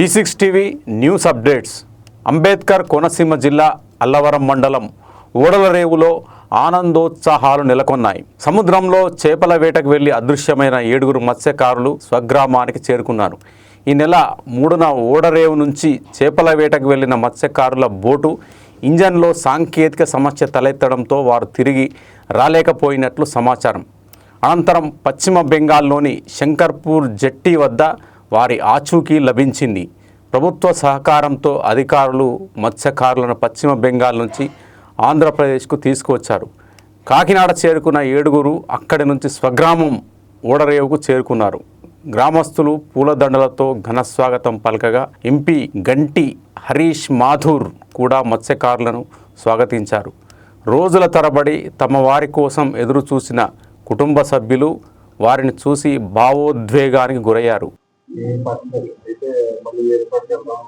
E6 TV news updates. Ambedkar Konaseema జిల్లా అల్లవరం మండలం ఓడలరేవులో ఆనందోత్సాహాలు నెలకొన్నాయి. సముద్రంలో చేపల వేటకు వెళ్లి అదృశ్యమైన 7 మత్స్యకారులు స్వగ్రామానికి చేరుకున్నారు. ఈ నెల 3న ఓడరేవు నుంచి చేపల వేటకు వెళ్లిన మత్స్యకారుల బోటు ఇంజన్లో సాంకేతిక సమస్య తలెత్తడంతో వారు తిరిగి రాలేకపోయినట్లు సమాచారం. అనంతరం పశ్చిమ బెంగాల్లోని శంకర్పూర్ జెట్టి వద్ద వారి ఆచూకీ లభించింది. ప్రభుత్వ సహకారంతో అధికారులు మత్స్యకారులను పశ్చిమ బెంగాల్ నుంచి ఆంధ్రప్రదేశ్కు తీసుకువచ్చారు. కాకినాడ చేరుకున్న 7 అక్కడి నుంచి స్వగ్రామం ఓడరేవుకు చేరుకున్నారు. గ్రామస్తులు పూలదండలతో ఘనస్వాగతం పలకగా ఎంపీ గంటి హరీష్ మాథూర్ కూడా మత్స్యకారులను స్వాగతించారు. రోజుల తరబడి తమ వారి కోసం ఎదురు చూసిన కుటుంబ సభ్యులు వారిని చూసి భావోద్వేగానికి గురయ్యారు. అయితే మళ్ళీ ఏర్పాటుకి వెళ్దాం,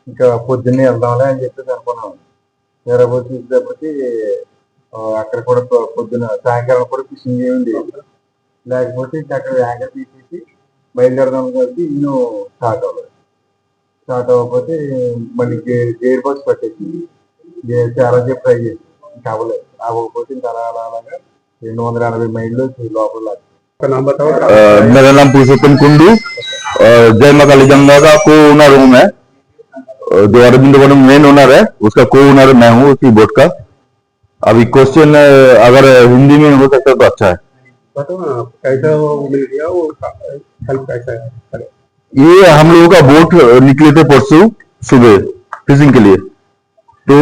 ఇంకా పొద్దున్నే వెళ్దాంలే అని చెప్పేసి అనుకున్నాం. వేరేపోతే చూసేటప్పటికి అక్కడ కూడా పొద్దున్న సాయంకాలం కూడా ఫిషింగ్ ఏమింది. లేకపోతే ఇంకా అక్కడ యాంకర్ తీసేసి బయలుదేరదాం కలిసి ఇల్లు స్టార్ట్ అవ్వకపోతే మళ్ళీ గేర్ బాక్స్ పట్టేసింది. చాలా సేపు ట్రై చేసి ఇంకా అవ్వలేదు. అవ్వకపోతే ఇంకా అలాగా 280 మైళ్ళు లోపల. मेरा नाम पुरुषोत्तम कुंडू, जय मां काली गंगा का को ओनर हूँ मैं। जो अरविंद वन मेन ओनर है उसका को ओनर मैं हूँ उसी बोट का। अभी क्वेश्चन अगर हिंदी में हो सकता तो अच्छा है। ये हम लोगों का बोट निकले थे परसों सुबह फिशिंग के लिए, तो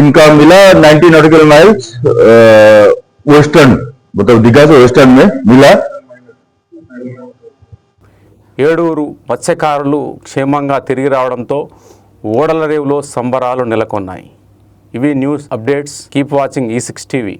इनका मिला 90 नॉटिकल माइल्स वेस्टर्न, मतलब दिघा से वेस्टर्न में मिला। 7 మత్స్యకారులు క్షేమంగా తిరిగి రావడంతో ఓడలరేవులో సంబరాలు నెలకొన్నాయి. ఇవి news updates. Keep watching E6 TV.